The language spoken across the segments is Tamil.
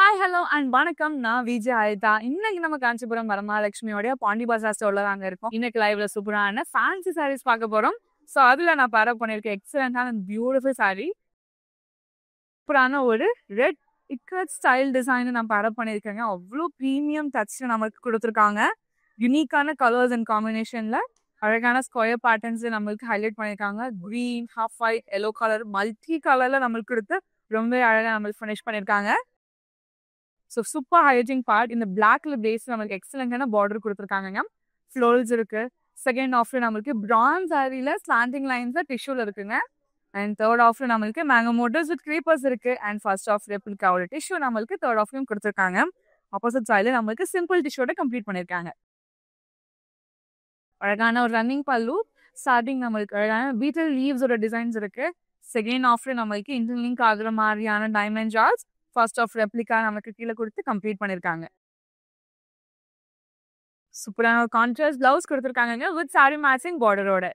ஹாய், ஹலோ அண்ட் வணக்கம். நான் விஜய் ஆயிதா. இன்னைக்கு நம்ம காஞ்சிபுரம் வரமகாலட்சுமியோட பாண்டி பஜார் ஸ்டோர்ல தாங்க இருக்கோம். இன்னைக்கு லைவ்ல சூப்பரான ஃபேன்சி சாரீஸ் பார்க்க போறோம். ஸோ அதுல நான் பேரப் பண்ணியிருக்கேன் எக்ஸலண்டான பியூட்டிஃபுல் சாரி. சூப்பரான ஒரு ரெட் இக்கட் ஸ்டைல் டிசைன் நான் பேரப் பண்ணியிருக்கேங்க. அவ்வளோ ப்ரீமியம் டச் நமக்கு கொடுத்துருக்காங்க. யூனிக்கான கலர்ஸ் அண்ட் காம்பினேஷன்ல அழகான ஸ்கொயர் பேட்டர்ன்ஸ் நம்மளுக்கு ஹைலைட் பண்ணியிருக்காங்க. Green, half white, yellow colour, multi கலர்ல நம்மளுக்கு கொடுத்து ரொம்ப அழகாக நம்மளுக்கு ஃபினிஷ் பண்ணியிருக்காங்க. ஸோ சூப்பர் ஹைலைட்டிங் பார்ட் இந்த பிளாக்ல பேஸ் நம்மளுக்கு எக்ஸலண்டான பார்டர் கொடுத்துருக்காங்க. ஃப்ளோர்ஸ் இருக்கு. செகண்ட் ஆஃப்ல நம்மளுக்கு பிரான்ஸ் சாரியில ஸ்லாண்டிங் லைன்ஸ்ல டிஷ்யூல இருக்குங்க. அண்ட் தேர்ட் ஆஃப்ல நம்மளுக்கு மேங்கோ மோட்டர்ஸ் வித் க்ரீப்பர்ஸ் இருக்கு. அண்ட் ஃபர்ஸ்ட் ஆஃப் ரெப்ளிகாவோட டிஷ்யூ நம்மளுக்கு தேர்ட் ஆஃப்லையும் கொடுத்துருக்காங்க. ஆப்போசிட் சைடுல நம்மளுக்கு சிம்பிள் டிஷ்யூட கம்ப்ளீட் பண்ணியிருக்காங்க. அழகான ஒரு ரன்னிங் பல்லு. ஸ்டார்டிங் நம்மளுக்கு அழகான பீட்டல் லீவ்ஸோட டிசைன்ஸ் இருக்கு. செகண்ட் ஆஃப்ல நம்மளுக்கு இன்டர்லிங்க் ஆகுற மாதிரியான டைமண்ட் ஜார்ஸ் ஃபர்ஸ்ட் ஆஃப் ரெப்ளிகா நமக்கு கீழே கொடுத்து கம்ப்ளீட் பண்ணியிருக்காங்க. சூப்பரான ஒரு கான்ட்ராஸ்ட் பிளவுஸ் கொடுத்துருக்காங்க வித் சாரி மேட்சிங் பார்டரோட.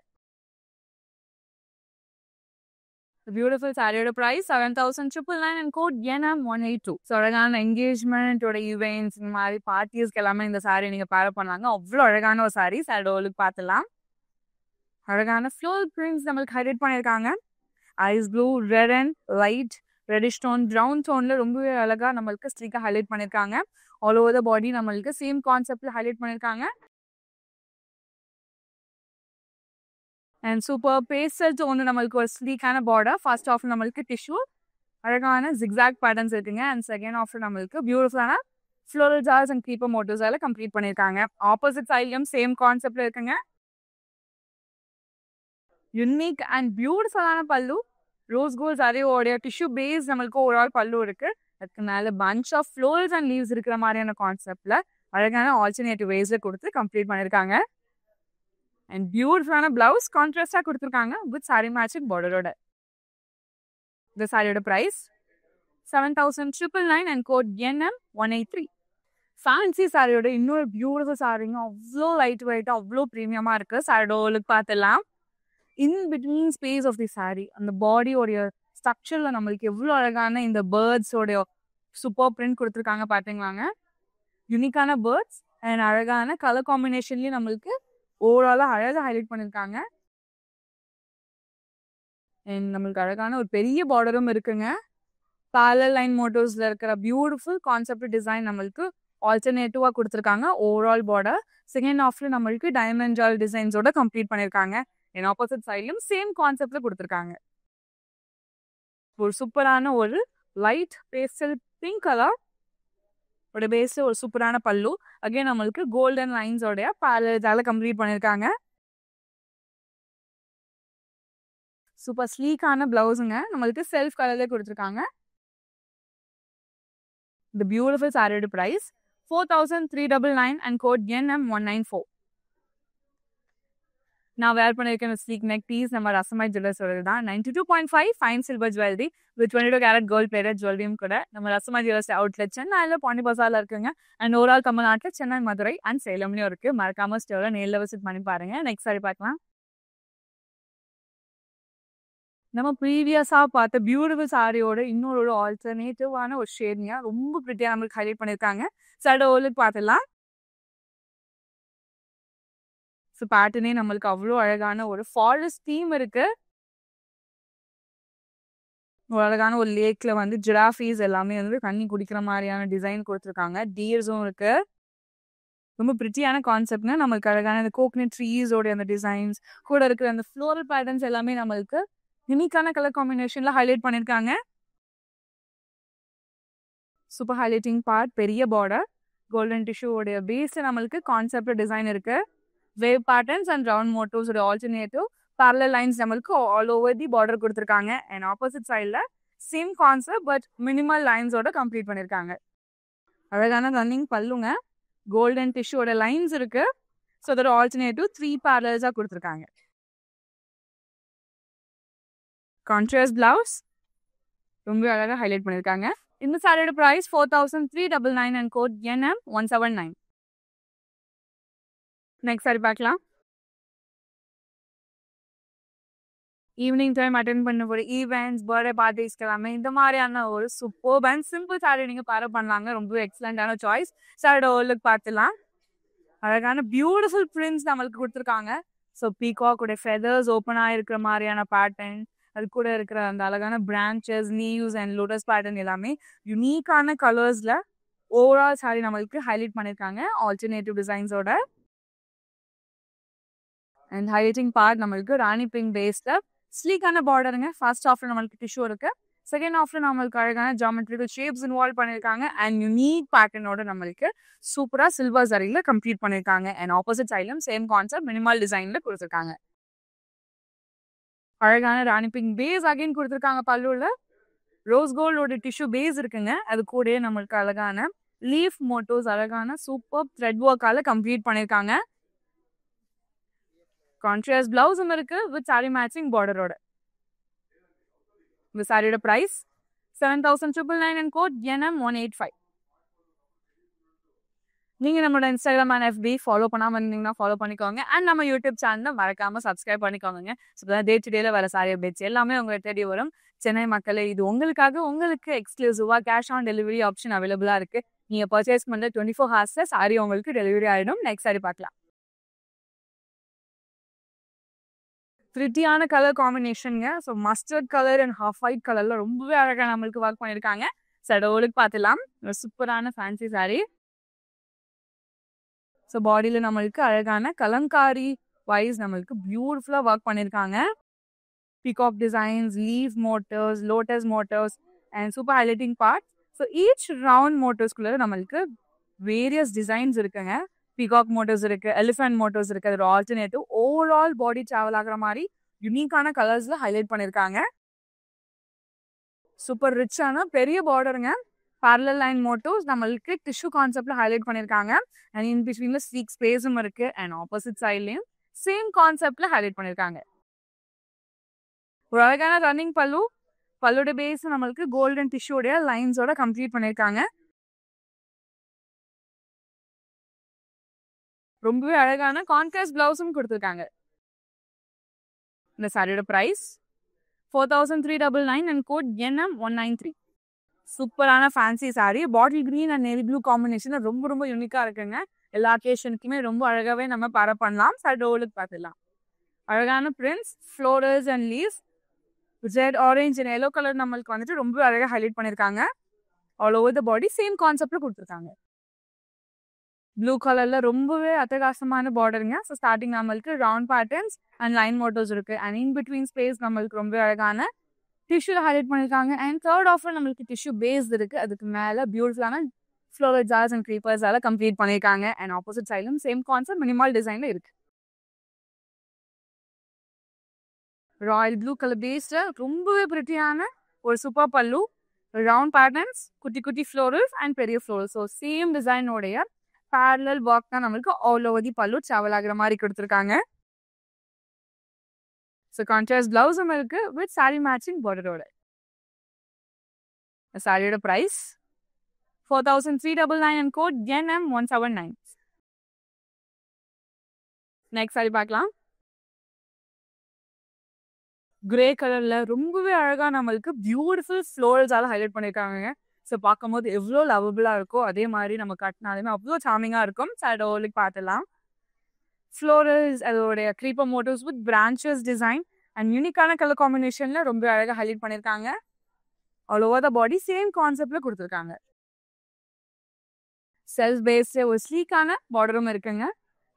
பியூட்டிஃபுல் சாரியோட price 7,999 and code NM182. So அழகான என்கேஜ்மெண்ட்டோட ஈவெண்ட்ஸ் இந்த மாதிரி பார்ட்டிஸ்க்கு எல்லாமே இந்த சாரி நீங்க பேர் பண்ணாங்க. அவ்வளோ அழகான ஒரு சாரி. சாரியோட பார்த்துலாம். அழகான ஃப்ளோர் பிரிண்ட்ஸ் நம்மளுக்கு ஹைலைட் பண்ணியிருக்காங்க. Ice blue, red and light reddish tone, brown டோன்ல ரொம்பவே அழகா நம்மளுக்கு ஸ்லீக்கா ஹைலைட் பண்ணியிருக்காங்க. ஆல் ஓவர் த பாடி நம்மளுக்கு சேம் கான்செப்ட்ல ஹைலைட் பண்ணியிருக்காங்க. அண்ட் சூப்பர் பேஸ்டல் டோன் நம்மளுக்கு ஒரு ஸ்லீக்கான பார்டர். ஃபர்ஸ்ட் ஆஃப் நம்மளுக்கு டிஷ்யூ அழகான ஜிக்ஸாக் பேட்டர்ன்ஸ் இருக்குங்க. அண்ட் செகண்ட் ஆஃப் நம்மளுக்கு பியூட்டிஃபுல்லான ஃப்ளோரல் ஜார்ஸ் அண்ட் க்ரீப்பர் மோட்டிவ்ஸால கம்ப்ளீட் பண்ணியிருக்காங்க. ஆப்போசிட் சைட்லயும் சேம் கான்செப்ட்ல இருக்குங்க. யூனிக் அண்ட் பியூட்டிஃபுல்லான பல்லு. ரோஸ் கோல்ட் சாரியோடைய டிஷ்யூ பேஸ் நம்மளுக்கு ஓவரால் பல்லு இருக்கு. அதுக்கு மேல bunch of flowers and leaves இருக்கிற மாதிரியான கான்செப்ட்ல அழகான ஆல்டர்னேட்டிவ் வேஸ்ல கொடுத்து கம்ப்ளீட் பண்ணியிருக்காங்க. அண்ட் பியூட்டிஃபுல்லான பிளவுஸ் கான்ட்ராஸ்டா கொடுத்துருக்காங்க வித் சாரி மேட்சிங் பார்டரோட. இந்த சாரியோட price 7,999 and code NM183. Fancy சாரியோட இன்னொரு பியூட்டிஃபுல் சாரிங்க. அவ்வளோ லைட் வெயிட்டா அவ்வளோ ப்ரீமியமா இருக்கு. சாரியோட லுக் பார்த்துலாம். In between space of the sari அந்த பாடியோடைய ஸ்ட்ரக்சர்ல நம்மளுக்கு எவ்வளோ அழகான இந்த பேர்ட்ஸோடைய சூப்பர் பிரிண்ட் கொடுத்துருக்காங்க பார்த்தீங்களாங்க. யூனிக்கான பேர்ட்ஸ் அண்ட் அழகான கலர் காம்பினேஷன்லயும் நம்மளுக்கு ஓவராலாக அழகாக ஹைலைட் பண்ணியிருக்காங்க. அண்ட் நம்மளுக்கு அழகான ஒரு பெரிய பார்டரும் இருக்குங்க. பேரலல் லைன் மோட்டிவ்ஸ்ல இருக்கிற பியூட்டிஃபுல் கான்செப்ட் டிசைன் நம்மளுக்கு ஆல்டர்னேட்டிவா கொடுத்துருக்காங்க. ஓவரால் பார்டர் செகண்ட் ஆஃப்ல நம்மளுக்கு டைமண்ட் ஜால் டிசைன்ஸோட கம்ப்ளீட் பண்ணியிருக்காங்க. என் ஆப்போசிட் சைட்லயும் சேம் கான்செப்ட்ல கொடுத்துருக்காங்க. ஒரு சூப்பரான ஒரு லைட் பேஸ்டல் பிங்க் கலர் ஒரு பேஸ்ல ஒரு சூப்பரான பல்லு. அகைன் நம்மளுக்கு கோல்டன் லைன்ஸோடைய பேரலால கம்ப்ளீட் பண்ணியிருக்காங்க. சூப்பர் ஸ்லீக்கான பிளவுஸுங்க. நம்மளுக்கு செல்ஃப் கலர்ல கொடுத்துருக்காங்க. இந்த பியூட்டிஃபுல் சாரியோட பிரைஸ் 4,399 அண்ட் கோட் NM194. நான் வேர் பண்ணியிருக்கேன் ஸ்லீக் நெக் பீஸ் நம்ம ரசமாய் ஜுவல்லர்ஸோட தான். 92.5 fine silver jewellery with 22 carat gold plated ஜுவல்லரியும் கூட நம்ம ரசமாய் ஜுவல்லர்ஸ் அவுட்லெட் சென்னையில் பாண்டி பஜார்ல இருக்குங்க. அண்ட் ஓவரால் தமிழ்நாட்டில் சென்னை, மதுரை அண்ட் சேலம்லயும் இருக்கு. மறக்காம ஸ்டோரை நேரில் விசிட் பண்ணி பாருங்க. நெக்ஸ்ட் சாரி பார்க்கலாம். நம்ம ப்ரீவியஸாக பார்த்த பியூட்டிஃபுல் சாரியோட இன்னொரு ஆல்டர்னேட்டிவான ஒரு ஷேட்னியா ரொம்ப பிரிட்டியாக நம்மளுக்கு ஹைலைட் பண்ணியிருக்காங்க. சாரியோட பார்த்துலாம். ஸோ பேட்டர்னே நம்மளுக்கு அவ்வளோ அழகான ஒரு ஃபாரஸ்ட் தீம் இருக்கு. ஒரு அழகான ஒரு லேக்ல வந்து ஜிராஃபீஸ் எல்லாமே வந்து தண்ணி குடிக்கிற மாதிரியான டிசைன் கொடுத்துருக்காங்க. டீர்ஸும் இருக்கு. ரொம்ப பிரிட்டியான கான்செப்ட்னா நம்மளுக்கு அழகான இந்த கோகனட் ட்ரீஸோட அந்த டிசைன்ஸ் கூட இருக்கிற அந்த ஃப்ளோரல் பேட்டர்ன்ஸ் எல்லாமே நம்மளுக்கு யூனிக்கான கலர் காம்பினேஷன்ல ஹைலைட் பண்ணியிருக்காங்க. சூப்பர் ஹைலைட்டிங் பார்ட் பெரிய பார்டர் கோல்டன் டிஷ்யூவோடைய பேஸ்ல நம்மளுக்கு கான்செப்ட் டிசைன் இருக்கு. Wave patterns and round motifs alternative parallel lines நம்மளுக்கு ஆல் ஓவர் தி பார்டர் கொடுத்துருக்காங்க. அண்ட் ஆப்போசிட் சைடில் சேம் கான்செப்ட் பட் மினிமல் லைன்ஸோட கம்ப்ளீட் பண்ணியிருக்காங்க. அழகான ரன்னிங் பல்லுங்க. கோல்டன் டிஷ்யூவோட லைன்ஸ் இருக்கு. ஸோ அதோட ஆல்டர்னேட்டிவ் 3 பேரல்ஸாக கொடுத்துருக்காங்க. கான்ட்ராஸ்ட் பிளவுஸ் ரொம்ப அழகாக ஹைலைட் பண்ணியிருக்காங்க. இந்த சாரியோட price 4,399 and code NM179. Next sari பார்க்கலாம். ஈவினிங் டைம் அட்டென்ட் பண்ண போற ஈவெண்ட்ஸ், பர்த்டே பார்ட்டிஸ்க்கு எல்லாமே இந்த மாதிரியான ஒரு சூப்பர்ப் அண்ட் சிம்பிள் சாரி நீங்க பேர் பண்ணலாங்க. ரொம்ப எக்ஸலண்டான சாய்ஸ். சாரியோட லுக் பார்த்துலாம். அழகான பியூட்டிஃபுல் பிரிண்ட்ஸ் நம்மளுக்கு கொடுத்துருக்காங்க. ஸோ பீகாக் உடைய ஃபெதர்ஸ் ஓப்பன் ஆகிருக்கிற மாதிரியான பேட்டர்ன், அது கூட இருக்கிற அந்த அழகான branches, leaves and lotus pattern எல்லாமே யுனிக்கான கலர்ஸ்ல ஓவரால் சாரி நம்மளுக்கு ஹைலைட் பண்ணியிருக்காங்க ஆல்டர்னேட்டிவ் டிசைன்ஸோட. அண்ட் ஹைலைட்டிங் பார்ட் நம்மளுக்கு ராணி பிங்க் பேஸ்ல ஸ்லீக்கான பார்டருங்க. ஃபர்ஸ்ட் ஹாஃப்ல நம்மளுக்கு டிஷ்யூ இருக்கு. செகண்ட் ஹாஃப்ல நம்மளுக்கு அழகான ஜாமெட்ரிக்கல் ஷேப்ஸ் இன்வால்வ் பண்ணியிருக்காங்க. அண்ட் யூனிக் பேட்டர்னோட நம்மளுக்கு சூப்பரா சில்வர் சரியில கம்ப்ளீட் பண்ணியிருக்காங்க. அண்ட் ஆப்போசிட் சைட்லயும் சேம் கான்செப்ட் மினிமல் டிசைன்ல கொடுத்துருக்காங்க. அழகான ராணி பிங்க் பேஸ் அகைன் கொடுத்துருக்காங்க. பல்லுல ரோஸ் கோல்டோட டிஷ்யூ பேஸ் இருக்குங்க. அது கூட நம்மளுக்கு அழகான லீஃப் மோட்டோஸ் அழகான சூப்பர் த்ரெட் ஒர்க்கால கம்ப்ளீட் பண்ணியிருக்காங்க. கான்ட்ராஸ்ட் பிளவுஸும் இருக்கு வித் சாரி மேட்சிங் பார்டரோட. இந்த சாரியோட பிரைஸ் 7,999 அண்ட் கோட் NM185. நீங்க நம்மளோட இன்ஸ்டாகிராம் அண்ட் FB ஃபாலோ பண்ணாம இருந்தீங்கன்னா ஃபாலோ பண்ணிக்கோங்க. அண்ட் நம்ம யூடியூப் சேனலை மறக்காம சப்ஸ்கிரைப் பண்ணிக்கோங்க. ஸோ டே டு டேல வர சாரி அப்டேட்ஸ் எல்லாமே உங்களுக்கு தேடி வரும். சென்னை மக்களே, இது உங்களுக்காக உங்களுக்கு எக்ஸ்க்ளூசிவா கேஷ் ஆன் டெலிவரி ஆப்ஷன் அவைலபிளா இருக்கு. நீங்க பர்ச்சேஸ் பண்ண 24 ஹவர்ஸ்ல சாரி உங்களுக்கு டெலிவரி ஆயிடும். நெக்ஸ்ட் சாரி பார்க்கலாம். பிரிட்டியான கலர் காம்பினேஷனுங்க. So mustard colour and half white கலர்ல ரொம்பவே அழகாக நம்மளுக்கு ஒர்க் பண்ணியிருக்காங்க. சடோலுக்கு பார்த்துலாம். ஒரு சூப்பரான ஃபேன்சி சாரி. ஸோ பாடியில் நம்மளுக்கு அழகான கலங்காரி வைஸ் நம்மளுக்கு பியூட்டிஃபுல்லாக ஒர்க் பண்ணியிருக்காங்க. Peacock designs, leaf motifs, lotus motifs and super highlighting part. So each round மோட்டர்ஸ்குள்ள நம்மளுக்கு வேரியஸ் டிசைன்ஸ் இருக்குங்க. பீகாக் மோட்டர்ஸ் இருக்கு, எலிஃபென்ட் மோட்டர்ஸ் இருக்கு. அதோட ஆல்டர்னேட்டிவ் ஓவரால் பாடி டிராவல் ஆகிற மாதிரி யூனிக்கான கலர்ஸ்ல ஹைலைட் பண்ணியிருக்காங்க. சூப்பர் ரிச்சான பெரிய பார்டருங்க. parallel லைன் மோட்டோஸ் நம்மளுக்கு டிஷ்யூ கான்செப்ட்ல ஹைலைட் பண்ணியிருக்காங்க. அண்ட் இன் பிட்வீன்ல ஸ்லீக் ஸ்பேஸும் இருக்கு. அண்ட் ஆப்போசிட் சைட்லயும் சேம் கான்செப்ட்ல ஹைலைட் பண்ணியிருக்காங்க. ஒரு அழகான ரன்னிங் பல்லு. பல்லோட பேஸ் நம்மளுக்கு கோல்டன் டிஷ்யூடைய லைன்ஸோட கம்ப்ளீட் பண்ணியிருக்காங்க. ரொம்பவே அழகான கான்ட்ராஸ்ட் பிளவுஸும் கொடுத்துருக்காங்க. இந்த சாரியோட பிரைஸ் 4,399 அண்ட் கோட் NM193. சூப்பரான fancy sari. Bottle green and navy blue combination ரொம்ப ரொம்ப யூனிக்கா இருக்குங்க. எல்லா அக்கேஷனுக்குமே ரொம்ப அழகாவே நம்ம பேர் பண்ணலாம். சடோலுக்கு பார்த்துலாம். அழகான prints, florals and leaves, red, orange and yellow colour நம்மளுக்கு வந்துட்டு ரொம்ப அழகாக ஹைலைட் பண்ணியிருக்காங்க. All over the body same கான்செப்ட்ல கொடுத்துருக்காங்க. ப்ளூ கலர்ல ரொம்பவே அட்டகாசமான பார்டருங்க. ஸோ ஸ்டார்டிங் நம்மளுக்கு round patterns and line motifs இருக்கு. அண்ட் இன் பிட்வீன் ஸ்பேஸ் நம்மளுக்கு ரொம்ப அழகான டிஷ்யூல ஹைலைட் பண்ணியிருக்காங்க. அண்ட் தேர்ட் ஆஃப்ல நம்மளுக்கு டிஷ்யூ பேஸ் இருக்கு. அதுக்கு மேல பியூட்டிஃபுல்லான ஃப்ளோரல் ஜார்ஸ் அண்ட் க்ரீப்பர்ஸால கம்ப்ளீட் பண்ணியிருக்காங்க. அண்ட் ஆப்போசிட் சைட்லும் சேம் கான்செப்ட் மினிமல் டிசைன்ல இருக்கு. ராயல் ப்ளூ கலர் பேஸ்ல ரொம்பவே பிரிட்டியான ஒரு சூப்பர் பல்லு, ரவுண்ட் பேட்டர்ன்ஸ், குட்டி குட்டி ஃப்ளோரல்ஸ் அண்ட் பெரிய ஃப்ளோரல். ஸோ சேம் டிசைனோடைய parallel work தான் நம்மளுக்கு all over the பல்லு travel ஆகிற மாதிரி கொடுத்துருக்காங்க. ஸோ கான்ட்ராஸ்ட் பிளவுஸும் இருக்கு வித் சாரி மேட்சிங் பார்டரோட. சாரியோட price 4,399 and code NM179. Next sari பார்க்கலாம். கிரே கலர்ல ரொம்பவே அழகா நம்மளுக்கு பியூட்டிஃபுல் ஃப்ளோரல்ஸால ஹைலைட் பண்ணியிருக்காங்க. ஸோ பார்க்கும்போது எவ்வளோ லவபிளாக இருக்கோ அதே மாதிரி நம்ம கட்டினாலுமே அவ்வளோ சாமிங்காக இருக்கும். சடோலுக்கு பார்த்துலாம். ஃப்ளோரல்ஸ், அதோடைய creeper motives with branches design and யூனிக்கான கலர் காம்பினேஷன்ல ரொம்ப அழகாக ஹைலைட் பண்ணியிருக்காங்க. All over the body same கான்செப்ட்ல கொடுத்துருக்காங்க. செல்ஃப் பேஸ்ல ஒரு ஸ்லீக்கான பார்டரும் இருக்குங்க.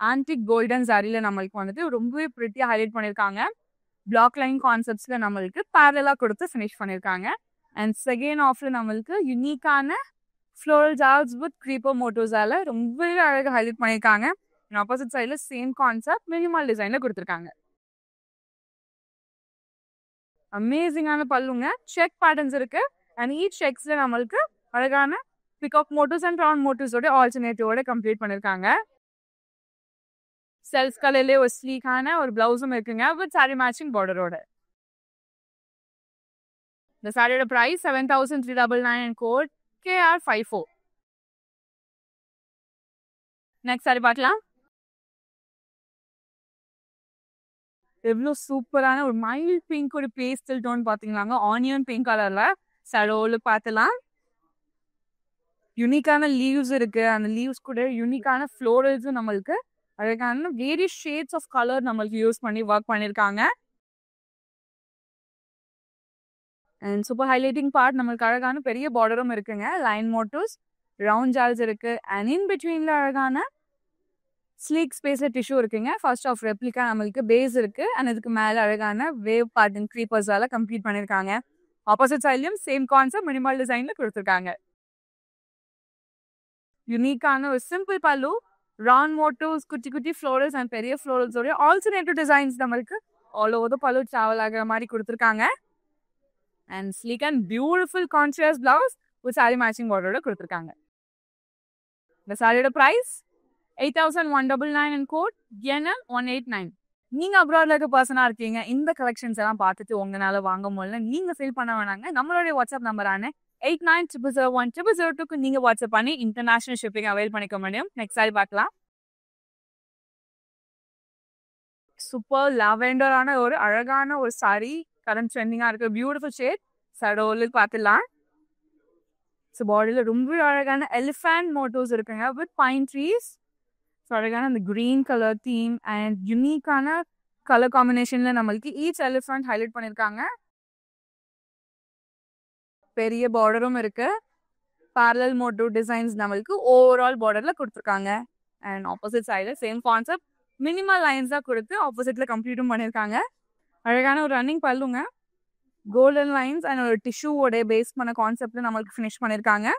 ஆன்டிக் கோல்டன் சாரியில நம்மளுக்கு வந்துட்டு ரொம்பவே பிரிட்டியா ஹைலைட் பண்ணியிருக்காங்க. பிளாக் லைன் கான்செப்ட்ஸ்ல நம்மளுக்கு பேரலா கொடுத்து ஃபினிஷ் பண்ணியிருக்காங்க. அண்ட் செகண்ட் ஆஃப்ல நம்மளுக்கு யூனிக்கான ஃப்ளோரல் ஜார்ஸ் வித் க்ரீப்பர் மோட்டோஸால ரொம்பவே அழகாக ஹைலைட் பண்ணியிருக்காங்க. ஆப்போசிட் சைடில் சேம் கான்செப்ட் மினிமல் டிசைனில் கொடுத்துருக்காங்க. அமேசிங்கான பல்லுங்க. செக் பேட்டர்ன்ஸ் இருக்கு. அண்ட் ஈச் செக்ஸ்ல நம்மளுக்கு அழகான பிகாக் மோட்டோஸ் அண்ட் ரவுண்ட் மோட்டோஸோட ஆல்டர்னேட்டிவோட கம்ப்ளீட் பண்ணியிருக்காங்க. செல்ஸ் கலர்லேயே ஒரு ஸ்லீக்கான ஒரு பிளவுஸும் இருக்குங்க வித் சாரி மேட்சிங் பார்டரோட. இந்த சாரியோட price 7,399 and code KR54. Next sari பார்க்கலாம். எவ்வளோ சூப்பரான ஒரு மைல்ட் பிங்க் ஒரு பேஸ்டல் டோன் பாத்தீங்களாங்க, ஆனியன் பிங்க் கலர்ல சடோல பார்த்துலாம். யூனிக்கான லீவ்ஸ் இருக்கு. அந்த லீவ்ஸ் கூட யூனிக்கான ஃப்ளோரல்ஸும் நம்மளுக்கு அழகான வேரியஸ் ஷேட்ஸ் ஆஃப் கலர் நம்மளுக்கு யூஸ் பண்ணி ஒர்க் பண்ணியிருக்காங்க. அண்ட் சூப்பர் ஹைலைட்டிங் பார்ட் நம்மளுக்கு அழகான பெரிய பார்டரும் இருக்குங்க. லைன் மோட்டிவ்ஸ், ரவுண்ட் ஜால்ஸ் இருக்கு. அண்ட் இன் பிட்வீன்ல அழகான ஸ்லீக் ஸ்பேஸ்ல டிஷ்யூ இருக்குங்க. ஃபர்ஸ்ட் ஆஃப் ரெப்ளிகா நம்மளுக்கு பேஸ் இருக்கு. அண்ட் இதுக்கு மேல அழகான வேவ் பேட்டர்ன் க்ரீப்பர்ஸால கம்ப்ளீட் பண்ணிருக்காங்க. ஆப்போசிட் சைட்லயும் சேம் கான்செப்ட் மினிமல் டிசைன்ல கொடுத்துருக்காங்க. யூனிக்கான ஒரு சிம்பிள் பல்லு, ரவுண்ட் மோட்டிவ்ஸ், குட்டி குட்டி ஃப்ளோரல்ஸ் அண்ட் பெரிய ஃப்ளோரல்ஸோட ஆல்டர்னேட்டிவ் டிசைன்ஸ் நம்மளுக்கு ஆல் ஓவர் த பல்லு டிராவல் ஆகிற மாதிரி கொடுத்துருக்காங்க. And sleek and beautiful contrast blouse ஒரு சாரி மேட்சிங் பார்டரோட கொடுத்துருக்காங்க. இந்த சாரியோட பிரைஸ் 8,199 அண்ட் கோட் NM189. நீங்க அப்ராட்ல இருக்க பர்சனா இருக்கீங்க, இந்த கலெக்ஷன்ஸ் எல்லாம் பார்த்துட்டு உங்களால வாங்க முடியல, நீங்க சேல் பண்ண வேணாங்க. நம்மளுடைய வாட்ஸ்அப் நம்பரான 8900010002க்கு நீங்க வாட்ஸ்அப் பண்ணி இன்டர்நேஷனல் ஷிப்பிங் அவைல் பண்ணிக்க முடியும். நெக்ஸ்ட் சாரி பார்க்கலாம். சூப்பர் லாவெண்டரான ஒரு அழகான ஒரு சாரி, கரண்ட் ட்ரெண்டிங்கா இருக்கு. பியூட்டிஃபுல் ஷேட் சடோல பார்த்துலாம். ஸோ பாடியில் ரொம்ப அழகான எலிஃபண்ட் மோட்டிவ்ஸ் இருக்குங்க வித் பைன் ட்ரீஸ். ஸோ அழகான அந்த கிரீன் கலர் தீம் அண்ட் யூனிக்கான கலர் காம்பினேஷன்ல நம்மளுக்கு ஈச் எலிஃபண்ட் ஹைலைட் பண்ணியிருக்காங்க. பெரிய பார்டரும் இருக்கு. பேரலல் மோட்டிவ் டிசைன்ஸ் நம்மளுக்கு ஓவரால் பார்டர்ல கொடுத்துருக்காங்க. அண்ட் ஆப்போசிட் சைடில் சேம் கான்செப்ட் மினிமல் லைன்ஸ் தான் கொடுத்து ஆப்போசிட்ல கம்ப்ளீட்டும் பண்ணியிருக்காங்க. அழகான ஒரு ரன்னிங் பல்லுங்க, கோல்டன் லைன்ஸ் அண்ட் ஒரு டிஷ்யூவோட பேஸ் பண்ண கான்செப்ட்ல நம்மளுக்கு ஃபினிஷ் பண்ணியிருக்காங்க.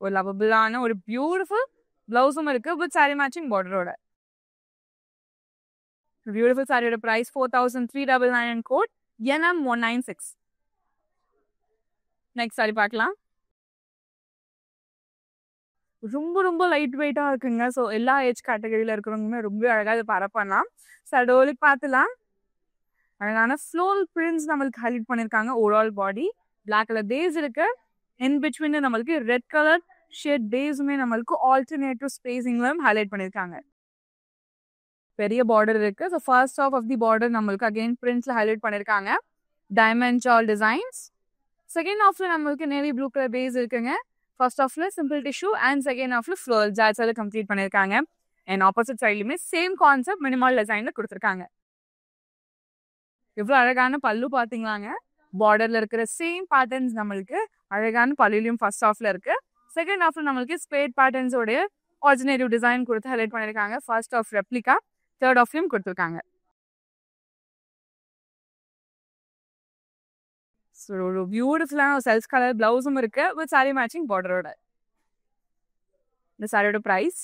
ஒரு லவபிளான ஒரு பியூட்டிஃபுல் பிளவுஸும் இருக்கு வித் சாரி மேட்சிங் பார்டரோட. பியூட்டிஃபுல் சாரியோட price 4,399 and code NM196. Next sari பார்க்கலாம். ரொம்ப ரொம்ப லைட் வெயிட்டா இருக்குங்க. ஸோ எல்லா ஏஜ் கேட்டகரியில இருக்கிறவங்களுமே ரொம்ப அழகாக இதை பர பண்ணலாம். சடோலுக்கு பார்த்துலாம். அழகான ஃப்ளோரல் பிரிண்ட்ஸ் நம்மளுக்கு ஹைலைட் பண்ணியிருக்காங்க. Overall body black colour base இருக்கு. இன் பிட்வீன் நம்மளுக்கு ரெட் கலர் ஷேட் பேஸுமே நம்மளுக்கு ஆல்டர்னேட்டிவ் ஸ்பேசிங்லும் ஹைலைட் பண்ணியிருக்காங்க. பெரிய பார்டர் இருக்கு. So first half the border நம்மளுக்கு அகைன் பிரிண்ட்ஸ்ல ஹைலைட் பண்ணியிருக்காங்க. Diamond jaal designs. செகண்ட் ஆஃப்ல நம்மளுக்கு நேவி ப்ளூ கலர் பேஸ் இருக்குங்க. ஃபர்ஸ்ட் ஆஃப்ல சிம்பிள் டிஷ்யூ அண்ட் செகண்ட் ஆஃப்ல ஃப்ளோரல் ஜால்ஸால கம்ப்ளீட் பண்ணியிருக்காங்க. அண்ட் ஆப்போசிட் சைட்லயுமே சேம் கான்செப்ட் மினிமல் டிசைன்ல கொடுத்துருக்காங்க. இவ்வளோ அழகான பல்லு பார்த்தீங்களாங்க. பார்டர்ல இருக்கிற சேம் பேட்டர்ன்ஸ் நம்மளுக்கு அழகான பல்லுலையும் ஃபர்ஸ்ட் ஆஃப்ல இருக்கு. செகண்ட் ஆஃப்ல நம்மளுக்கு ஸ்பேட் பேட்டர்ன்ஸோடைய ஆல்டர்னேட்டிவ் டிசைன் கொடுத்து ஹைலைட் பண்ணியிருக்காங்க. ஃபர்ஸ்ட் ஆஃப் ரெப்ளிகா, தேர்ட் ஆஃப்லையும் கொடுத்துருக்காங்க. ஸோ ஒரு பியூட்டிஃபுல்லான செல்ஸ் கலர் பிளவுஸும் இருக்கு வித் சாரி மேட்சிங் பார்டரோட. இந்த சாரியோட price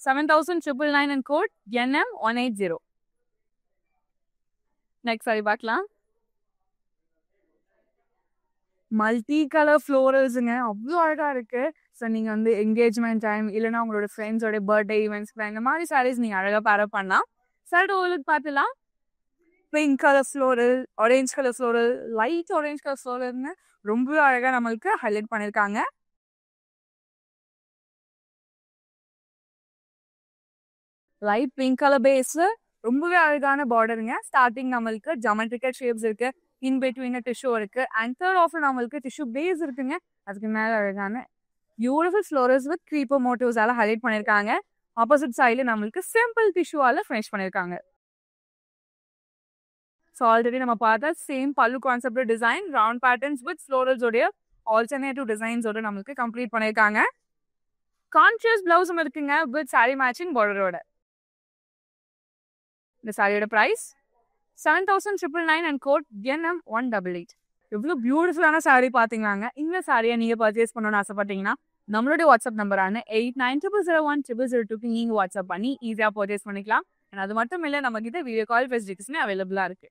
7,999 and code NM180. Next sari பார்க்கலாம். மல்டி கலர் ஃப்ளோரல்ஸுங்க, அவ்வளோ அழகா இருக்கு. ஸோ நீங்க வந்து என்கேஜ்மெண்ட் டைம் இல்லைன்னா உங்களோட ஃப்ரெண்ட்ஸோட பர்த்டே ஈவெண்ட்ஸ் இந்த மாதிரி சாரீஸ் நீங்க அழகா பேர் பண்ணலாம். சடோலுக்கு பார்த்துலாம். Pink colour floral, orange colour floral, light orange colour ஃப்ளோரல்னு ரொம்ப அழகா நம்மளுக்கு ஹைலைட் பண்ணியிருக்காங்க. லைட் பிங்க் கலர் பேஸ்ல ரொம்பவே அழகான பார்டருங்க. ஸ்டார்டிங் நம்மளுக்கு ஜாமெட்ரிக்கல் ஷேப்ஸ் இருக்கு. இன் பிட்வீன் டிஷ்யூ இருக்கு. அண்ட் தேர்ட் ஆஃப்ல நம்மளுக்கு டிஷ்யூ பேஸ் இருக்குங்க. அதுக்கு மேல அழகான பியூட்டிஃபுல் ஃப்ளோரல்ஸ் வித் க்ரீப்பர் மோட்டிவ்ஸால ஹைலைட் பண்ணியிருக்காங்க. ஆப்போசிட் சைடில் நம்மளுக்கு சிம்பிள் டிஷ்யூவால ஃபினிஷ் பண்ணியிருக்காங்க. ஸோ ஆல்ரெடி நம்ம பார்த்தா same pallu concept design, round patterns with ஃப்ளோரல்ஸோடைய ஆல்டர்னேட்டிவ் டிசைன்ஸோட நம்மளுக்கு கம்ப்ளீட் பண்ணியிருக்காங்க. கான்ட்ராஸ்ட் பிளவுஸும் இருக்குங்க வித் சாரி மேட்சிங் பார்டரோட. இந்த சாரியோட பிரைஸ் 7,999 அண்ட் கோட் NM188. எவ்வளோ பியூட்டிஃபுல்லான சாரி பார்த்தீங்களாங்க. இந்த சாரியை நீங்கள் பர்ச்சேஸ் பண்ணணும்னு ஆசைப்பட்டீங்கன்னா நம்மளுடைய வாட்ஸ்அப் நம்பரான 8900010002க்கு நீங்கள் வாட்ஸ்அப் பண்ணி ஈஸியாக பர்ச்சேஸ் பண்ணிக்கலாம். அண்ட் அது மட்டும் இல்லை, நம்ம கிட்ட வீடியோ கால் ஃபெசிலிட்டிஸ்மே அவைலபிளாக இருக்கு.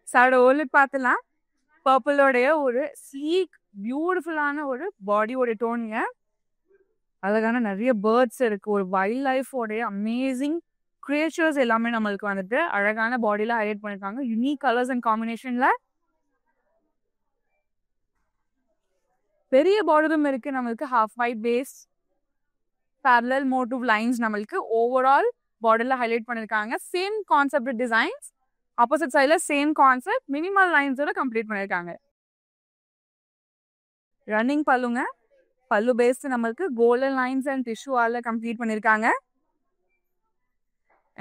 சாரோட ஓலுக்கு பார்த்துலாம். பர்பிளோடைய ஒரு ஸ்லீக் பியூட்டிஃபுல்லான ஒரு பாடியோட டோனுங்க. அழகான நிறைய பேர்ட்ஸ் இருக்கு. ஒரு வைல்ட் லைஃபோடைய அமேசிங் கிரியேச்சர்ஸ் எல்லாமே நம்மளுக்கு வந்துட்டு அழகான பாடியில ஹைலைட் பண்ணிருக்காங்க. யூனிக் கலர்ஸ் அண்ட் காம்பினேஷன்ல பெரிய பார்டரும் இருக்கு. நம்மளுக்கு half white base parallel motive lines நம்மளுக்கு ஓவரால் பார்டர்ல ஹைலைட் பண்ணிருக்காங்க. சேம் கான்செப்ட் டிசைன்ஸ், ஆப்போசிட் சைட்ல சேம் கான்செப்ட், மினிமல் லைன்ஸோட கம்ப்ளீட் பண்ணிருக்காங்க. ரன்னிங் பல்லுங்க, பல்லு பேஸ்ட் நம்மளுக்கு கோல்டன் லைன்ஸ் அண்ட் டிஷ்யூவால கம்ப்ளீட் பண்ணிருக்காங்க.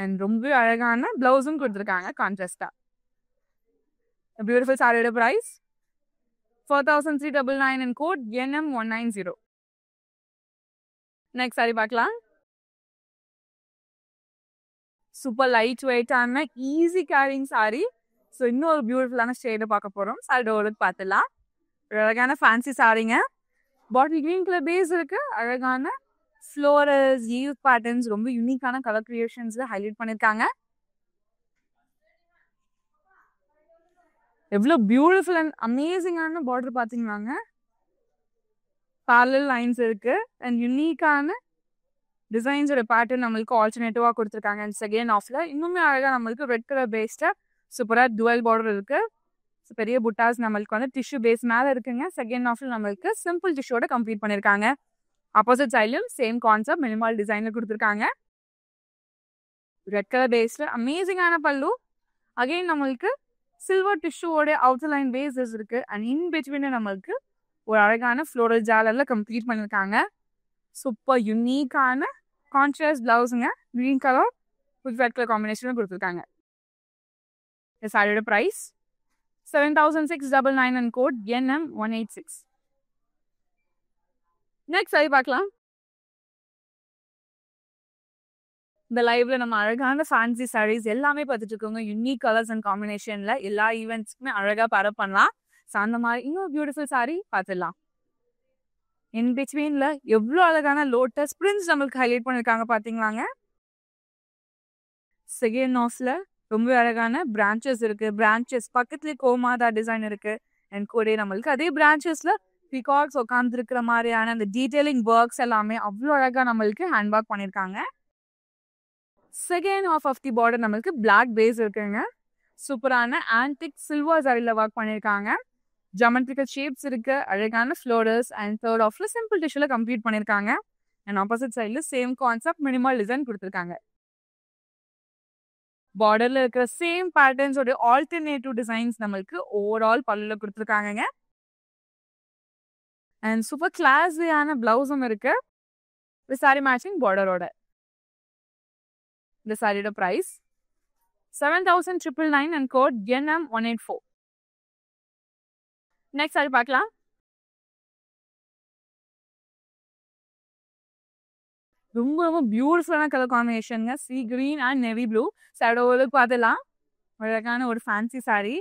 அண்ட் ரொம்ப அழகான பிளவுஸும் கொடுத்துருக்காங்க கான்ட்ராஸ்டா. பியூட்டிஃபுல் சாரியோட price 4399 and code NM190. Next sari பார்க்கலாம். சூப்பர் லைட் வெயிட்டான ஈஸி கேரிங் சாரி. ஸோ இன்னும் ஒரு பியூட்டிஃபுல்லான ஷேடை பார்க்க போகிறோம். சாரியோட ஒர்க் பார்த்துலாம். அழகான ஃபேன்சி சாரிங்க. பாட்டில் கிரீன் கலர் பேஸ் இருக்கு. அழகான ஃப்ளோரல்ஸ், ஈவ் பேட்டர்ன்ஸ், ரொம்ப யூனிக்கான கலர் கிரியேஷன்ஸ்ல ஹைலைட் பண்ணியிருக்காங்க. எவ்வளோ பியூட்டிஃபுல் அண்ட் அமேசிங்கான பார்டர் பார்த்தீங்கன்னாங்க. parallel லைன்ஸ் இருக்கு அண்ட் யூனிக்கான டிசைன்ஸோட பேட்டர்ன் நம்மளுக்கு ஆல்டர்னேட்டிவாக கொடுத்துருக்காங்க. அண்ட் செகண்ட் ஆஃப்ல இன்னுமே அழகாக நம்மளுக்கு ரெட் கலர் பேஸ்ட சூப்பராக டுவெல் பார்டர் இருக்கு. ஸோ பெரிய புட்டாஸ் நம்மளுக்கு வந்து டிஷ்யூ பேஸ் மேலே இருக்குங்க. செகண்ட் ஆஃப்ல நம்மளுக்கு சிம்பிள் டிஷ்யூட கம்ப்ளீட் பண்ணியிருக்காங்க. ஆப்போசிட் சைட்லையும் சேம் கான்செப்ட் மினிமல் டிசைனில் கொடுத்துருக்காங்க. ரெட் கலர் பேஸ்ல அமேசிங்கான பல்லு. அகைன் நம்மளுக்கு சில்வர் டிஷ்யூவோட அவுட்டர் லைன் பேஸஸ் இருக்கு. அண்ட் இன் பிட்வீன் நம்மளுக்கு ஒரு அழகான ஃப்ளோரல் ஜாலர்ல கம்ப்ளீட் பண்ணியிருக்காங்க. சூப்பர் யூனிக்கான கான்ட்ராஸ்ட் பிளவுஸுங்க. Green colour with red colour காம்பினேஷன்ல கொடுத்துருக்காங்க. இந்த சாரியோட price 7699 and code NM186. Next sari பார்க்கலாம். இந்த லைவ்ல நம்ம அழகான ஃபேன்சி சாரீஸ் எல்லாமே பார்த்துட்டு இருக்கோங்க. யூனிக் கலர்ஸ் அண்ட் காம்பினேஷன்ல எல்லா ஈவெண்ட்ஸ்க்குமே அழகா பேரப் பண்ணலாம். ஸோ அந்த மாதிரி இன்னொரு பியூட்டிஃபுல் சாரி பார்த்துடலாம். இன் பிட்வீன்ல எவ்வளோ அழகான லோட்டஸ் பிரிண்ட்ஸ் நம்மளுக்கு ஹைலைட் பண்ணிருக்காங்க பார்த்தீங்களாங்க. செகண்ட் ஆஃப்ல ரொம்ப அழகான பிரான்ச்சஸ் இருக்கு. பிரான்ச்சஸ் பக்கத்துலேயே கோமாதா டிசைன் இருக்கு. அண்ட் கூட நம்மளுக்கு அதே பிரான்ச்சஸ்ல பிகாக்ஸ் உட்காந்து இருக்கிற மாதிரியான அந்த டீடைலிங் ஒர்க்ஸ் எல்லாமே அவ்வளோ அழகா நம்மளுக்கு ஹேண்ட் ஒர்க் பண்ணியிருக்காங்க. செகண்ட் ஆஃப் தி பார்டர் நம்மளுக்கு பிளாக் பேஸ் இருக்குங்க. சூப்பரான ஆன்டிக் சில்வர் சாரியில் ஒர்க் பண்ணியிருக்காங்க. ஜாமெட்ரிக்கல் ஷேப்ஸ் இருக்கு. அழகான ஃப்ளோரல்ஸ் அண்ட் தேர்ட் ஆஃப்ல சிம்பிள் டிஷ்யூல கம்ப்ளீட் பண்ணியிருக்காங்க. அண்ட் ஆப்போசிட் சைட்ல சேம் கான்செப்ட் மினிமல் டிசைன் கொடுத்துருக்காங்க. பார்டர்ல இருக்கிற சேம் பேட்டர்ன்ஸோட ஆல்டர்னேட்டிவ் டிசைன்ஸ் நம்மளுக்கு ஓவரால் பல்லுல கொடுத்துருக்காங்க. அண்ட் சூப்பர் கிளாஸியான பிளவுஸும் இருக்கு. சாரி மேட்சிங் பார்டரோட. இந்த சாரியோட price 7999 and code NM184. Next sari பார்க்கலாம். ரொம்ப ரொம்ப பியூட்டிஃபுல்லான கலர் காம்பினேஷனுங்க. Sea green and navy blue. சாரியோட பார்த்துலாம். அழகான ஒரு ஃபேன்சி சாரி.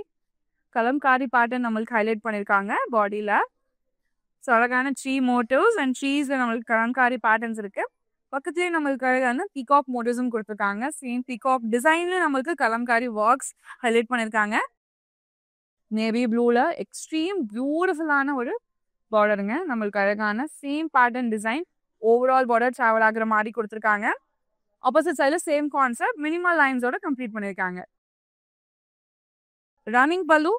கலம்காரி பேட்டர்ன் நம்மளுக்கு ஹைலைட் பண்ணியிருக்காங்க பாடியில. ஸோ அழகான ட்ரீ மோட்டிவ்ஸ் அண்ட் ட்ரீஸ்ல நம்மளுக்கு கலம்காரி பேட்டர்ன்ஸ் இருக்கு. பக்கத்துலேயே நம்மளுக்கு அழகான பீகாக் மோட்டிவ்ஸும் கொடுத்துருக்காங்க. சேம் பீகாக் டிசைன்ல நம்மளுக்கு கலம்காரி ஒர்க்ஸ் ஹைலைட் பண்ணியிருக்காங்க. நேவி ப்ளூல எக்ஸ்ட்ரீம் பியூட்டிஃபுல்லான ஒரு பார்டருங்க. நம்மளுக்கு அழகான same pattern design overall border travel ஆகுற மாதிரி கொடுத்துருக்காங்க. ஆப்போசிட் சைட்ல சேம் கான்செப்ட் மினிமல் லைன்ஸோட கம்ப்ளீட் பண்ணியிருக்காங்க. ரன்னிங் பல்லு,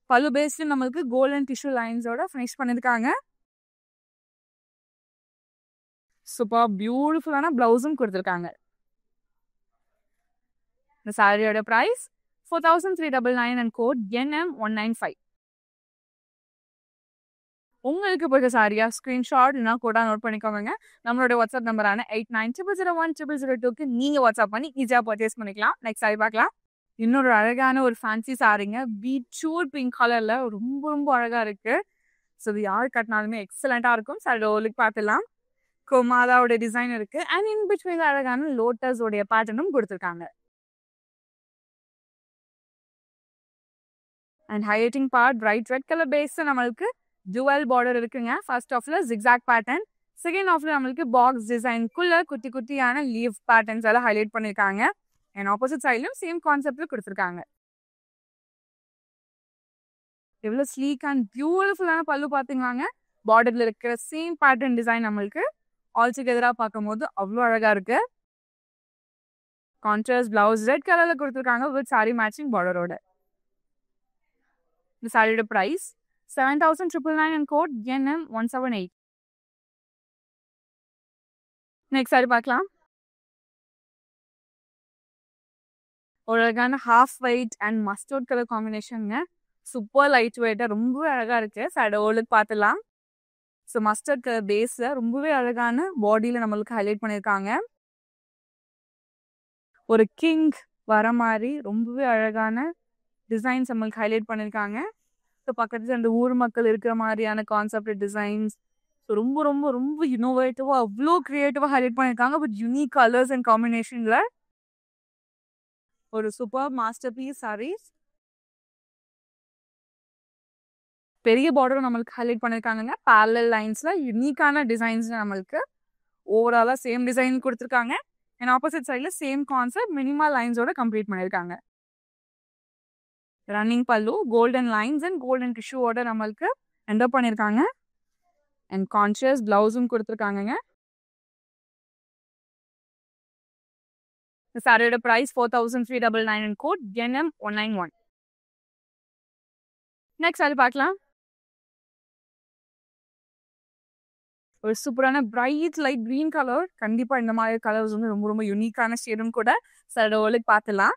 பல்லு பேஸ்டு நம்மளுக்கு கோல்டன் டிஷ்யூ லைன்ஸோட ஃபினிஷ் பண்ணியிருக்காங்க. சூப்பர் பியூட்டிஃபுல்லான பிளவுஸும் கொடுத்துருக்காங்க. இந்த சாரியோட பிரைஸ் 4399 and code NM195. உங்களுக்கு பிடிச்ச சாரியா ஸ்கிரீன்ஷாட் இல்லைனா கூட நோட் பண்ணிக்கோங்க. நம்மளோட வாட்ஸ்அப் நம்பரான 8900010002க்கு நீங்க வாட்ஸ்அப் பண்ணி ஈஸியா பர்ச்சேஸ் பண்ணிக்கலாம். நெக்ஸ்ட் சாரி பார்க்கலாம். இன்னொரு அழகான ஒரு ஃபேன்சி சாரிங்க. பீட்ரூட் பிங்க் கலர்ல ரொம்ப ரொம்ப அழகா இருக்கு. ஸோ இது யார் கட்டினாலுமே எக்ஸலண்டா இருக்கும். சாரியோட லுக் பார்த்துலாம். கோமாதாவோட டிசைன் இருக்கு. அண்ட் இன் பிட்வீன் அழகான லோட்டஸ் உடைய பேட்டர்னும் கொடுத்துருக்காங்க. And highlighting part bright red colour base நம்மளுக்கு டுவல் பார்டர் இருக்குங்க. ஃபர்ஸ்ட் ஆஃப்ல ஜிக்ஸாக் பேட்டர்ன், செகண்ட் ஆஃப்ல நம்மளுக்கு பாக்ஸ் டிசைன்குள்ள குட்டி குட்டியான லீவ் பேட்டர்ன்ஸ் எல்லாம் ஹைலைட் பண்ணிருக்காங்க. அண்ட் ஆப்போசிட் சைட்லயும் சேம் கான்செப்ட்ல கொடுத்துருக்காங்க. எவ்வளவு ஸ்லீக் அண்ட் பியூட்டிஃபுல்லான பல்லு பாத்தீங்களாங்க. பார்டர்ல இருக்கிற சேம் பேட்டர்ன் டிசைன் நம்மளுக்கு ஆல்டுகெதரா பார்க்கும்போது அவ்வளோ அழகா இருக்கு. கான்ட்ராஸ்ட் பிளவுஸ் ரெட் கலர்ல கொடுத்துருக்காங்க வித் சாரி மேட்சிங் பார்டரோட. இந்த சாரியோட price 7999 and code NM178. Next sari பார்க்கலாம். ஒரு அழகான half white and mustard colour காம்பினேஷனுங்க. சூப்பர் லைட் வெயிட்டாக ரொம்பவே அழகாக இருக்குது. சைடு ஓலுக்கு பார்த்துலாம். ஸோ மஸ்டர்ட் கலர் பேஸில் ரொம்பவே அழகான பாடியில் நம்மளுக்கு ஹைலைட் பண்ணியிருக்காங்க. ஒரு கிங் வர மாதிரி ரொம்பவே அழகான டிசைன்ஸ் நம்மளுக்கு ஹைலைட் பண்ணியிருக்காங்க. ஸோ பக்கத்தில் அந்த ஊர் மக்கள் இருக்கிற மாதிரியான கான்செப்ட் டிசைன்ஸ். ஸோ ரொம்ப ரொம்ப ரொம்ப இன்னோவேட்டிவாக அவ்வளோ க்ரியேட்டிவாக ஹைலைட் பண்ணியிருக்காங்க. பட் யூனிக் கலர்ஸ் அண்ட் காம்பினேஷனில் ஒரு சூப்பர் மாஸ்டர் பீஸ் சாரீஸ். பெரிய பார்டரும் நம்மளுக்கு ஹைலைட் பண்ணியிருக்காங்க. பேரலல் லைன்ஸில் யூனிக்கான டிசைன்ஸ் நம்மளுக்கு ஓவராலாக சேம் டிசைன் கொடுத்துருக்காங்க. அண்ட் ஆப்போசிட் சைடில் சேம் கான்செப்ட் மினிமல் லைன்ஸோட கம்ப்ளீட் பண்ணியிருக்காங்க. Running pallu golden lines and golden டிஷ்யூவோட நம்மளுக்கு என்டர் பண்ணியிருக்காங்க. அண்ட் கான்ஷியஸ் பிளவுஸும் கொடுத்துருக்காங்க. இந்த சாரியோட price 4399 and code NM191. Next sari பார்க்கலாம். ஒரு சூப்பரான பிரைட் லைட் கிரீன் கலர். கண்டிப்பாக இந்த மாதிரி கலர்ஸ் வந்து ரொம்ப ரொம்ப யூனிக்கான ஷேடும் கூட. சாரியோட ஓலுக்கு பார்த்துலாம்.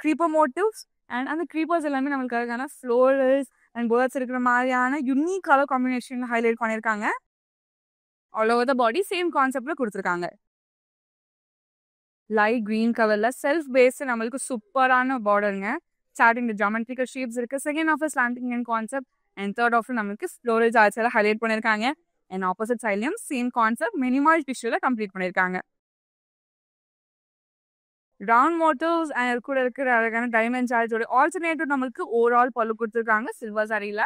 க்ரீப்பர் மோட்டிவ்ஸ் அண்ட் அந்த க்ரீப்பர்ஸ் எல்லாமே நம்மளுக்கு அழகான ஃப்ளோரல்ஸ் அண்ட் பேர்ட்ஸ் இருக்கிற மாதிரியான யூனிக் கலர் காம்பினேஷன் ஹைலைட் பண்ணியிருக்காங்க. All over the body same கான்செப்டில் கொடுத்துருக்காங்க. லைட் கிரீன் கலரில் செல்ஃப் பேஸ்டு நம்மளுக்கு சூப்பரான பார்டருங்க. ஸ்டார்டிங் ஜாமெட்ரிக்கல் ஷேப்ஸ் இருக்குது. Second half slanting and concept and third half நம்மளுக்கு ஃப்ளோரல் ஆர்ட்ஸ் எல்லாம் ஹைலைட் பண்ணியிருக்காங்க. அண்ட் ஆப்போசிட் சைட்லையும் சேம் கான்செப்ட் மினிமல் டிஷ்யூவில் கம்ப்ளீட் பண்ணியிருக்காங்க. ரவுண்ட் மோட்டிவ்ஸ் அண்ட் கூட இருக்கிற அழகான டைமண்ட் சார்ஜோட ஆல்டர்னேட்டிவ் நம்மளுக்கு ஓவரால் பல்லு கொடுத்துருக்காங்க சில்வர் சாரியில்.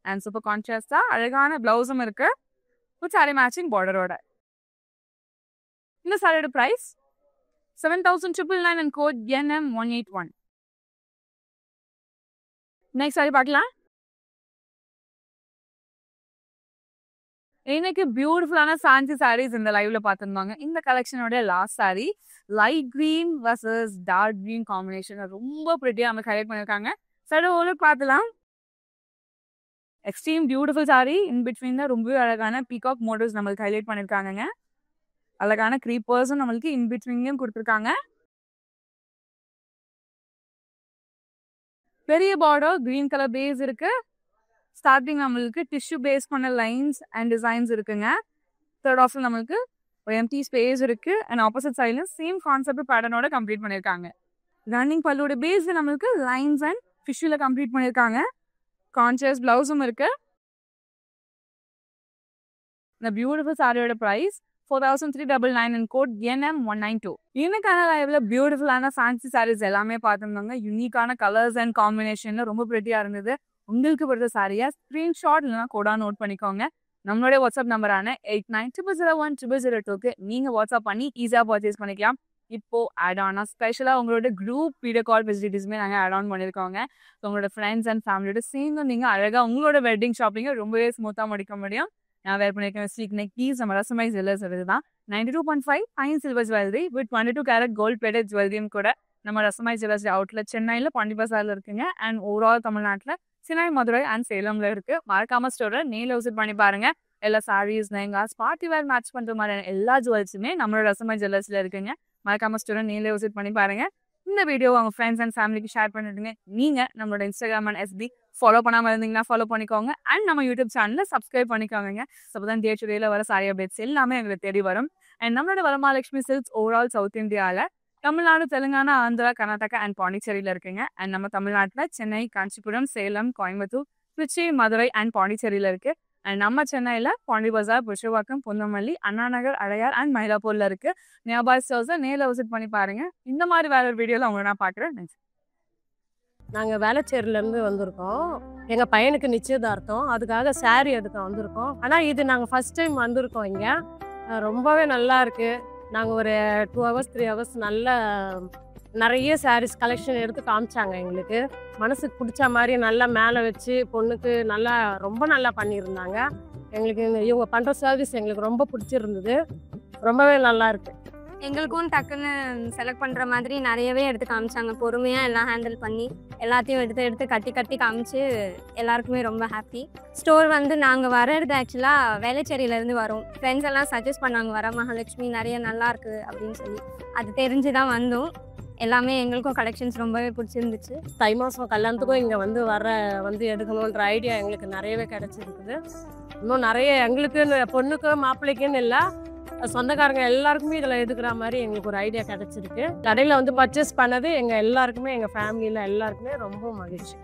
அண்ட் சூப்பர் கான்ட்ராஸ்டாக அழகான பிளவுஸும் இருக்கு வித் சாரி மேட்சிங் பார்டரோட. இந்த சாரியோட price 7,999 and code NM181. Next sari பார்க்கலாம். இன்னைக்கு பியூட்டிஃபுல்லான ஃபேன்சி சாரீஸ் இந்த லைவ்ல பார்த்துருந்தாங்க. இந்த கலெக்ஷனோட last sari light green versus dark green combination ரொம்ப ப்ரிட்டியாக நமக்கு ஹைலைட் பண்ணியிருக்காங்க. சரி ஓலுக்கு பார்த்துலாம். Extreme beautiful sari. In between தான் ரொம்பவே அழகான பீகாக் மோட்டிவ்ஸ் நம்மளுக்கு ஹைலைட் பண்ணியிருக்காங்க. அழகான க்ரீப்பர்ஸும் நம்மளுக்கு இன் பிட்வீன்லையும் கொடுத்துருக்காங்க. பெரிய பார்டர் கிரீன் கலர் பேஸ் இருக்கு. ஸ்டார்டிங் நம்மளுக்கு டிஷ்யூ பேஸ் பண்ண லைன்ஸ் அண்ட் டிசைன்ஸ் இருக்குங்க. தேர்ட் ஆஃப்ல நம்மளுக்கு ஒரு எம்டி ஸ்பேஸ் இருக்கு. அண்ட் ஆப்போசிட் சைட்ல சேம் கான்செப்ட் பேட்டர்னோட கம்ப்ளீட் பண்ணியிருக்காங்க. ரன்னிங் பல்லோட பேஸ் நம்மளுக்கு லைன்ஸ் அண்ட் டிஷ்யூல கம்ப்ளீட் பண்ணியிருக்காங்க. கான்ஷியஸ் பிளவுஸும் இருக்கு. இந்த பியூட்டிஃபுல் சாரியோட ப்ரைஸ் 4,399 அண்ட் கோட் NM192. இன்னைக்கான லைவ்ல பியூட்டிஃபுல்லான ஃபேன்சி சாரீஸ் எல்லாமே பார்த்துருந்தாங்க. யூனிக்கான கலர்ஸ் அண்ட் காம்பினேஷன்ல ரொம்ப ப்ரிட்டியா இருந்தது. உங்களுக்கு பிடிச்ச சாரியா ஸ்கிரீன்ஷாட் இல்லைனா கோடா நோட் பண்ணிக்கோங்க. நம்மளுடைய வாட்ஸ்அப் நம்பரான 8900010002க்கு நீங்க வாட்ஸ்அப் பண்ணி ஈஸியா பர்ச்சேஸ் பண்ணிக்கலாம். இப்போ ஆட் ஆனா ஸ்பெஷலாக உங்களோட குரூப் வீடியோ கால் ஃபெசிலிட்டிஸுமே நாங்கள் ஆட் ஆன் பண்ணியிருக்கோங்க. ஸோ உங்களோட ஃப்ரெண்ட்ஸ் அண்ட் ஃபேமிலியோட சேர்ந்து நீங்கள் அழகாக உங்களோட வெட்டிங் ஷாப்பிங்கை ரொம்பவே ஸ்மூத்தாக முடிக்க முடியும். நான் வேர் பண்ணியிருக்கேன் ஸ்லீக் நெக்கீஸ் நம்ம ரசமை ஜுவல்லர்ஸ் தான் 92.5 fine silver jewellery with 22 carat gold plated ஜுவல்லரியும் கூட நம்ம ரசமை ஜுவல்லர்ஸ் அவுட்லெட் சென்னையில் பாண்டி பசாரில் இருக்குங்க. அண்ட் ஓவரால் தமிழ்நாட்டில் சென்னை, மதுரை அண்ட் சேலம்ல இருக்கு. மறக்காம ஸ்டோரை நேரில் விசிட் பண்ணி பாருங்க. எல்லா saris lehengas party wear match பண்ற மாதிரியான எல்லா ஜுவல்ஸுமே நம்மளோட ரசமை ஜுவல்லர்ஸ்ல இருக்குங்க. மறக்காம ஸ்டோரை நேரில் விசிட் பண்ணி பாருங்க. இந்த வீடியோ அவங்க ஃப்ரெண்ட்ஸ் அண்ட் ஃபேமிலிக்கு ஷேர் பண்ணிடுங்க. நீங்க நம்மளோட இன்ஸ்டாகிராம் அண்ட் FB ஃபாலோ பண்ணாமல் இருந்தீங்கன்னா ஃபாலோ பண்ணிக்கோங்க. அண்ட் நம்ம யூடியூப் சேனலை சப்ஸ்கிரைப் பண்ணிக்கோங்க. அப்போதான் டே டு டேல வர சாரி அப்டேட்ஸ் எல்லாமே எங்களுக்கு தேடி வரும். அண்ட் நம்மளோட வரமகாலட்சுமி சில்க்ஸ் ஓவரால் சவுத் இந்தியாவில் தமிழ்நாடு, தெலுங்கானா, ஆந்திரா, கர்நாடகா அண்ட் பாண்டிச்சேரியில் இருக்குங்க. அண்ட் நம்ம தமிழ்நாட்டில் சென்னை, காஞ்சிபுரம், சேலம், கோயம்புத்தூர், திருச்சி, மதுரை அண்ட் பாண்டிச்சேரியில் இருக்கு. அண்ட் நம்ம சென்னையில் பாண்டி பஜார், புருஷவாக்கம், பொன்னமல்லி, அண்ணா நகர், அடையார் அண்ட் மயிலாப்பூர்ல இருக்கு. நியர்பை ஸ்டோர்ஸை நேரில் விசிட் பண்ணி பாருங்க. இந்த மாதிரி வேற ஒரு வீடியோவில் உங்களை நான் பார்க்குறேன். நாங்கள் வேளச்சேரியிலேருந்து வந்திருக்கோம். எங்கள் பையனுக்கு நிச்சயதார்த்தம், அதுக்காக சாரீ எடுக்க வந்திருக்கோம். ஆனால் இது நாங்கள் ஃபஸ்ட் டைம் வந்திருக்கோம். இங்கே ரொம்பவே நல்லா இருக்குது. நாங்கள் ஒரு 2 hours 3 hours நல்ல நிறைய சாரீஸ் கலெக்ஷன் எடுத்து காமிச்சாங்க. எங்களுக்கு மனசுக்கு பிடிச்ச மாதிரி நல்லா மேலே வச்சு பொண்ணுக்கு நல்லா ரொம்ப நல்லா பண்ணியிருந்தாங்க. எங்களுக்கு இவங்க பண்ணுற சர்வீஸ் எங்களுக்கு ரொம்ப பிடிச்சிருந்தது. ரொம்பவே நல்லா இருக்குது. எங்களுக்கும் டக்குன்னு செலக்ட் பண்ணுற மாதிரி நிறையவே எடுத்து காமிச்சாங்க. பொறுமையாக எல்லாம் ஹேண்டில் பண்ணி எல்லாத்தையும் எடுத்து கட்டி கட்டி காமிச்சு எல்லாருக்குமே ரொம்ப ஹாப்பி. ஸ்டோர் வந்து நாங்கள் வர்றது ஆக்சுவலாக வேளச்சேரியிலேருந்து வரோம். ஃப்ரெண்ட்ஸ் எல்லாம் சஜஸ்ட் பண்ணாங்க, வர மகாலட்சுமி நிறைய நல்லா இருக்குது அப்படின்னு சொல்லி. அது தெரிஞ்சு தான் வந்தோம். எல்லாமே எங்களுக்கும் கலெக்ஷன்ஸ் ரொம்பவே பிடிச்சிருந்துச்சு. தை மாதம் கல்யாணத்துக்கும் இங்கே வந்து எடுக்கணுன்ற ஐடியா எங்களுக்கு நிறையவே கிடச்சிருக்குது. இன்னும் நிறைய எங்களுக்கு பொண்ணுக்கு மாப்பிள்ளைக்குன்னு இல்லை, சொந்தக்காரங்க எல்லாருக்குமே இதில் எடுக்கிற மாதிரி எங்களுக்கு ஒரு ஐடியா கிடச்சிருக்கு. கடையில் வந்து பர்ச்சேஸ் பண்ணது எங்கள் எல்லாருக்குமே, எங்கள் ஃபேமிலியில் எல்லாருக்குமே ரொம்ப மகிழ்ச்சி.